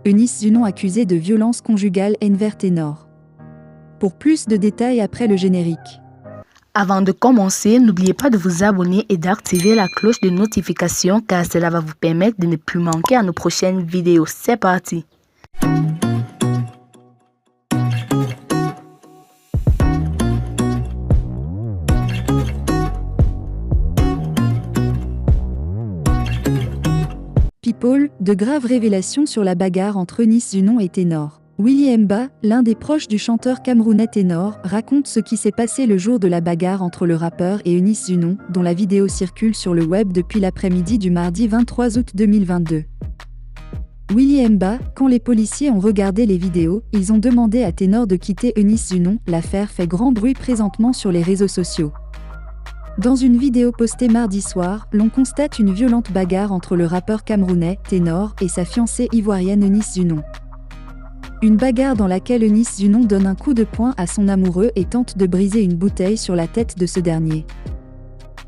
Eunice Zunon accusée de violence conjugale envers ténor. Pour plus de détails après le générique. Avant de commencer, n'oubliez pas de vous abonner et d'activer la cloche de notification car cela va vous permettre de ne plus manquer à nos prochaines vidéos. C'est parti! People, de graves révélations sur la bagarre entre Eunice Zunon et Ténor. Willy Mba, l'un des proches du chanteur camerounais Ténor, raconte ce qui s'est passé le jour de la bagarre entre le rappeur et Eunice Zunon, dont la vidéo circule sur le web depuis l'après-midi du mardi 23 août 2022. Willy Mba, quand les policiers ont regardé les vidéos, ils ont demandé à Ténor de quitter Eunice Zunon. L'affaire fait grand bruit présentement sur les réseaux sociaux. Dans une vidéo postée mardi soir, l'on constate une violente bagarre entre le rappeur camerounais, Ténor, et sa fiancée ivoirienne Eunice Zunon. Une bagarre dans laquelle Eunice Zunon donne un coup de poing à son amoureux et tente de briser une bouteille sur la tête de ce dernier.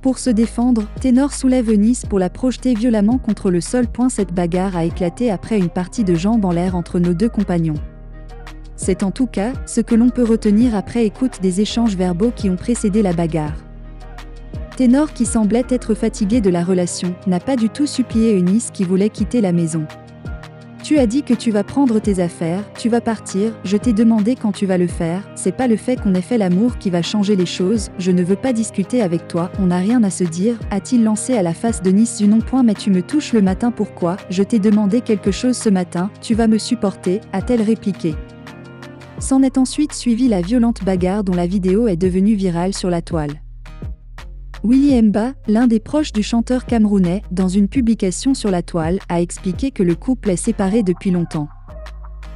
Pour se défendre, Ténor soulève Eunice pour la projeter violemment contre le sol. Cette bagarre a éclaté après une partie de jambes en l'air entre nos deux compagnons. C'est en tout cas ce que l'on peut retenir après écoute des échanges verbaux qui ont précédé la bagarre. Ténor, qui semblait être fatigué de la relation, n'a pas du tout supplié Eunice qui voulait quitter la maison. « Tu as dit que tu vas prendre tes affaires, tu vas partir, je t'ai demandé quand tu vas le faire, c'est pas le fait qu'on ait fait l'amour qui va changer les choses, je ne veux pas discuter avec toi, on n'a rien à se dire », a-t-il lancé à la face d'Eunice Zunon. « Mais tu me touches le matin, pourquoi ? Je t'ai demandé quelque chose ce matin, tu vas me supporter », a-t-elle répliqué. S'en est ensuite suivie la violente bagarre dont la vidéo est devenue virale sur la toile. Willy Mba, l'un des proches du chanteur camerounais, dans une publication sur la toile, a expliqué que le couple est séparé depuis longtemps.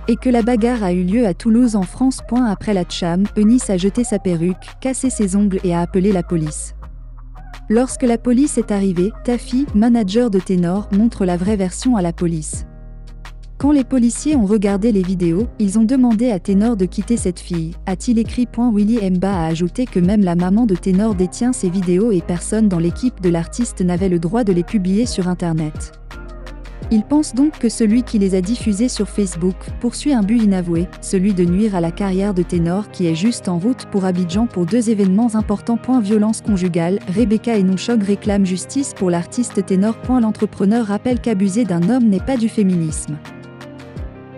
Et que la bagarre a eu lieu à Toulouse en France. Après la tcham, Eunice a jeté sa perruque, cassé ses ongles et a appelé la police. Lorsque la police est arrivée, Taffy, manager de Ténor, montre la vraie version à la police. Quand les policiers ont regardé les vidéos, ils ont demandé à Ténor de quitter cette fille, a-t-il écrit. Willy Mba a ajouté que même la maman de Ténor détient ces vidéos et personne dans l'équipe de l'artiste n'avait le droit de les publier sur Internet. Il pense donc que celui qui les a diffusées sur Facebook poursuit un but inavoué, celui de nuire à la carrière de Ténor qui est juste en route pour Abidjan pour deux événements importants. Violence conjugale, Rebecca Enonchog réclame justice pour l'artiste Ténor. L'entrepreneur rappelle qu'abuser d'un homme n'est pas du féminisme.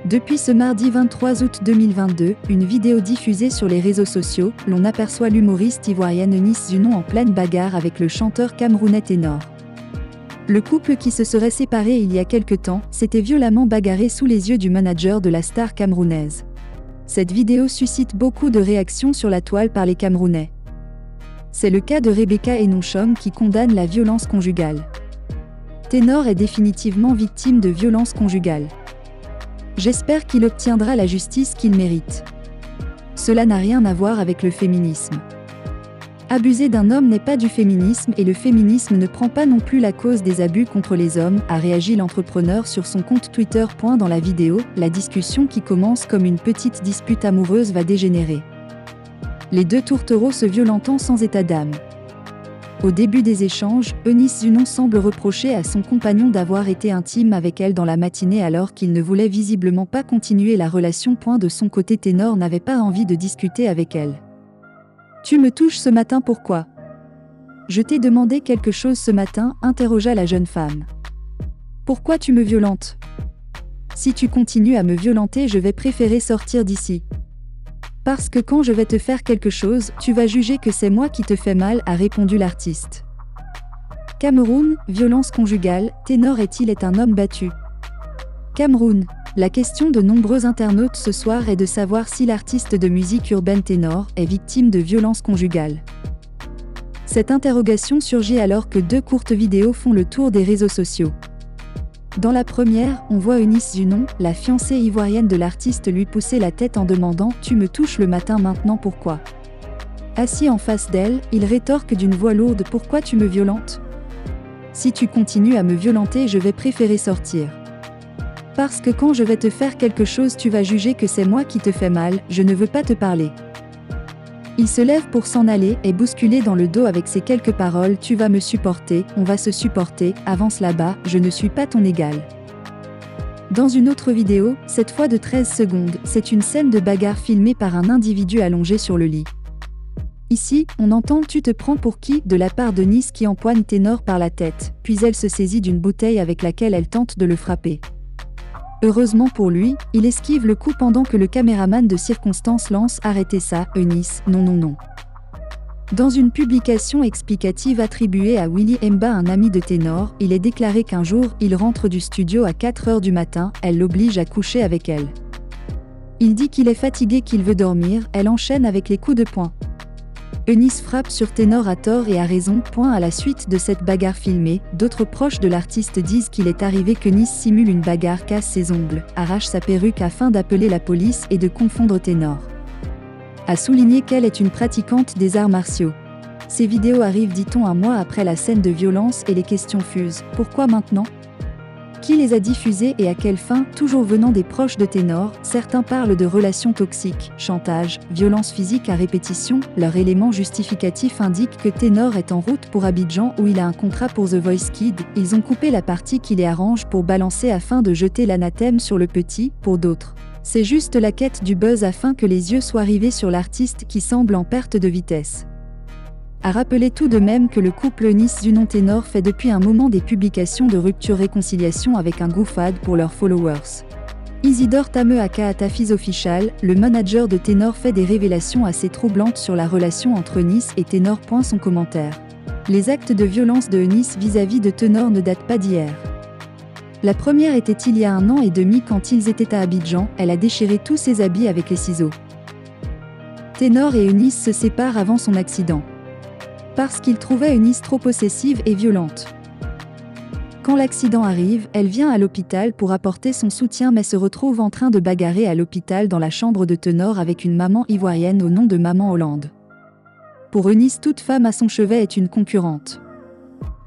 Depuis ce mardi 23 août 2022, une vidéo diffusée sur les réseaux sociaux, l'on aperçoit l'humoriste ivoirienne Eunice Zunon en pleine bagarre avec le chanteur camerounais Ténor. Le couple qui se serait séparé il y a quelque temps, s'était violemment bagarré sous les yeux du manager de la star camerounaise. Cette vidéo suscite beaucoup de réactions sur la toile par les Camerounais. C'est le cas de Rebecca Enonchog qui condamne la violence conjugale. Ténor est définitivement victime de violence conjugale. J'espère qu'il obtiendra la justice qu'il mérite. Cela n'a rien à voir avec le féminisme. Abuser d'un homme n'est pas du féminisme et le féminisme ne prend pas non plus la cause des abus contre les hommes, a réagi l'entrepreneur sur son compte Twitter. Dans la vidéo, la discussion qui commence comme une petite dispute amoureuse va dégénérer. Les deux tourtereaux se violentant sans état d'âme. Au début des échanges, Eunice Zunon semble reprocher à son compagnon d'avoir été intime avec elle dans la matinée alors qu'il ne voulait visiblement pas continuer la relation. De son côté, Ténor n'avait pas envie de discuter avec elle. « Tu me touches ce matin, pourquoi ? Je t'ai demandé quelque chose ce matin, interrogea la jeune femme. Pourquoi tu me violentes ? Si tu continues à me violenter, je vais préférer sortir d'ici. Parce que quand je vais te faire quelque chose, tu vas juger que c'est moi qui te fais mal, a répondu l'artiste. Cameroun, violence conjugale, Ténor est un homme battu. Cameroun. La question de nombreux internautes ce soir est de savoir si l'artiste de musique urbaine Ténor est victime de violence conjugale. Cette interrogation surgit alors que deux courtes vidéos font le tour des réseaux sociaux. Dans la première, on voit Eunice Zunon, la fiancée ivoirienne de l'artiste, lui pousser la tête en demandant « Tu me touches le matin, maintenant pourquoi ?» Assis en face d'elle, il rétorque d'une voix lourde « Pourquoi tu me violentes ? Si tu continues à me violenter, je vais préférer sortir. Parce que quand je vais te faire quelque chose, tu vas juger que c'est moi qui te fais mal, je ne veux pas te parler. » Il se lève pour s'en aller et bousculer dans le dos avec ces quelques paroles « Tu vas me supporter, on va se supporter, avance là-bas, je ne suis pas ton égal. » Dans une autre vidéo, cette fois de 13 secondes, c'est une scène de bagarre filmée par un individu allongé sur le lit. Ici, on entend « Tu te prends pour qui ?» de la part de Nice qui empoigne Ténor par la tête, puis elle se saisit d'une bouteille avec laquelle elle tente de le frapper. Heureusement pour lui, il esquive le coup pendant que le caméraman de circonstance lance « Arrêtez ça, Eunice, non non non ». Dans une publication explicative attribuée à Willy Mba, un ami de Ténor, il est déclaré qu'un jour, il rentre du studio à 4 heures du matin, elle l'oblige à coucher avec elle. Il dit qu'il est fatigué, qu'il veut dormir, elle enchaîne avec les coups de poing. Eunice frappe sur Ténor à tort et à raison. À la suite de cette bagarre filmée, d'autres proches de l'artiste disent qu'il est arrivé que Nice simule une bagarre, casse ses ongles, arrache sa perruque afin d'appeler la police et de confondre Ténor. A souligné qu'elle est une pratiquante des arts martiaux. Ces vidéos arrivent, dit-on, un mois après la scène de violence et les questions fusent. Pourquoi maintenant ? Qui les a diffusées et à quelle fin ? Toujours venant des proches de Ténor, certains parlent de relations toxiques, chantage, violence physique à répétition. Leur élément justificatif indique que Ténor est en route pour Abidjan où il a un contrat pour The Voice Kids. Ils ont coupé la partie qui les arrange pour balancer afin de jeter l'anathème sur le petit. Pour d'autres, c'est juste la quête du buzz afin que les yeux soient rivés sur l'artiste qui semble en perte de vitesse. A rappeler tout de même que le couple Eunice-Zunon-Ténor fait depuis un moment des publications de rupture-réconciliation avec un GoFad pour leurs followers. Isidore Tameu aka Atafiz Official, le manager de Ténor, fait des révélations assez troublantes sur la relation entre Eunice et Ténor. Son commentaire. Les actes de violence de Eunice vis-à-vis de Ténor ne datent pas d'hier. La première était il y a 1 an et demi quand ils étaient à Abidjan, elle a déchiré tous ses habits avec les ciseaux. Ténor et Eunice se séparent avant son accident. Parce qu'il trouvait Eunice trop possessive et violente. Quand l'accident arrive, elle vient à l'hôpital pour apporter son soutien mais se retrouve en train de bagarrer à l'hôpital dans la chambre de Ténor avec une maman ivoirienne au nom de Maman Hollande. Pour Eunice, toute femme à son chevet est une concurrente.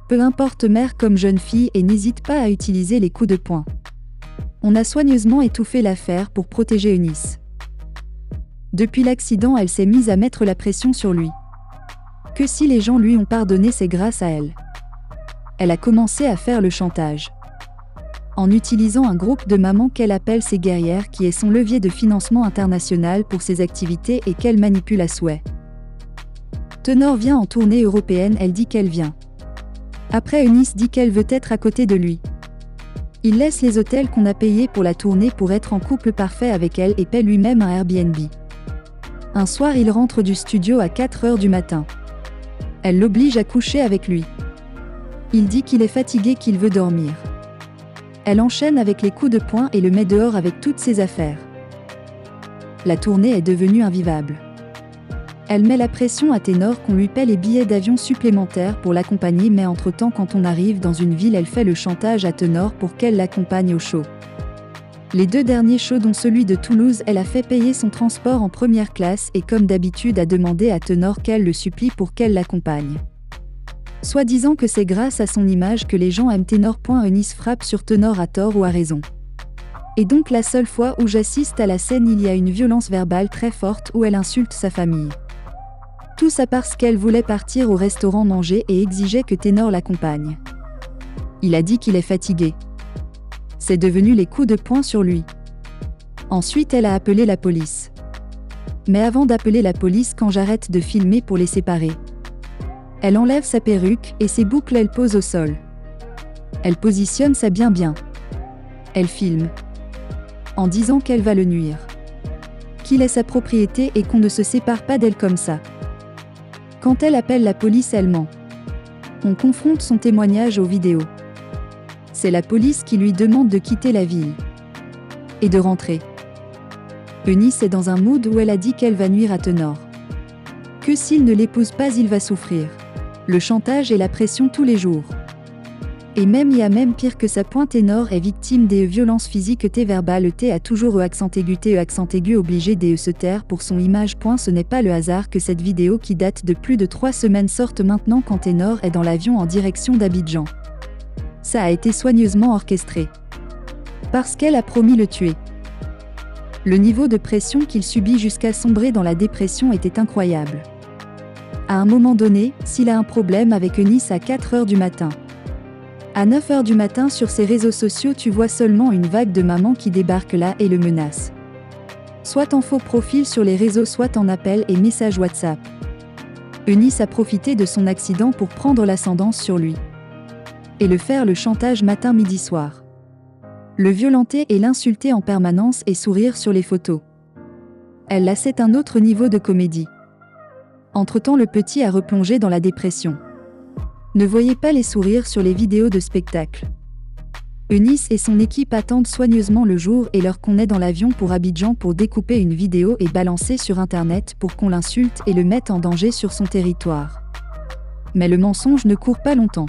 Peu importe mère comme jeune fille, et n'hésite pas à utiliser les coups de poing. On a soigneusement étouffé l'affaire pour protéger Eunice. Depuis l'accident, elle s'est mise à mettre la pression sur lui. Que si les gens lui ont pardonné, c'est grâce à elle. Elle a commencé à faire le chantage. En utilisant un groupe de mamans qu'elle appelle ses guerrières qui est son levier de financement international pour ses activités et qu'elle manipule à souhait. Ténor vient en tournée européenne, elle dit qu'elle vient. Après, Eunice dit qu'elle veut être à côté de lui. Il laisse les hôtels qu'on a payés pour la tournée pour être en couple parfait avec elle et paie lui-même un Airbnb. Un soir, il rentre du studio à 4 heures du matin. Elle l'oblige à coucher avec lui. Il dit qu'il est fatigué, qu'il veut dormir. Elle enchaîne avec les coups de poing et le met dehors avec toutes ses affaires. La tournée est devenue invivable. Elle met la pression à Ténor qu'on lui paie les billets d'avion supplémentaires pour l'accompagner, mais entre-temps, quand on arrive dans une ville, elle fait le chantage à Ténor pour qu'elle l'accompagne au show. Les 2 derniers shows, dont celui de Toulouse, elle a fait payer son transport en première classe et comme d'habitude a demandé à Ténor qu'elle le supplie pour qu'elle l'accompagne. Soit disant que c'est grâce à son image que les gens aiment Ténor. Eunice frappe sur Ténor à tort ou à raison. Et donc la seule fois où j'assiste à la scène, il y a une violence verbale très forte où elle insulte sa famille. Tout ça parce qu'elle voulait partir au restaurant manger et exigeait que Ténor l'accompagne. Il a dit qu'il est fatigué. C'est devenu les coups de poing sur lui. Ensuite, elle a appelé la police. Mais avant d'appeler la police, quand j'arrête de filmer pour les séparer, elle enlève sa perruque et ses boucles, elle pose au sol. Elle positionne ça bien. Elle filme. En disant qu'elle va le nuire. Qu'il est sa propriété et qu'on ne se sépare pas d'elle comme ça. Quand elle appelle la police, elle ment. On confronte son témoignage aux vidéos. C'est la police qui lui demande de quitter la ville. Et de rentrer. Eunice est dans un mood où elle a dit qu'elle va nuire à Ténor. Que s'il ne l'épouse pas, il va souffrir. Le chantage et la pression tous les jours. Et même il y a même pire que ça. Ténor est victime des violences physiques verbales. T a toujours accent aigu obligé de se taire pour son image. Ce n'est pas le hasard que cette vidéo qui date de plus de 3 semaines sorte maintenant quand Ténor est dans l'avion en direction d'Abidjan. Ça a été soigneusement orchestré. Parce qu'elle a promis le tuer. Le niveau de pression qu'il subit jusqu'à sombrer dans la dépression était incroyable. À un moment donné, s'il a un problème avec Eunice à 4 heures du matin, À 9h du matin sur ses réseaux sociaux, tu vois seulement une vague de mamans qui débarquent là et le menacent. Soit en faux profil sur les réseaux, soit en appels et messages WhatsApp. Eunice a profité de son accident pour prendre l'ascendance sur lui. Et le faire le chantage matin, midi, soir. Le violenter et l'insulter en permanence et sourire sur les photos. Elle là, c'est un autre niveau de comédie. Entre-temps, le petit a replongé dans la dépression. Ne voyez pas les sourires sur les vidéos de spectacle. Eunice et son équipe attendent soigneusement le jour et l'heure qu'on est dans l'avion pour Abidjan pour découper une vidéo et balancer sur Internet pour qu'on l'insulte et le mette en danger sur son territoire. Mais le mensonge ne court pas longtemps.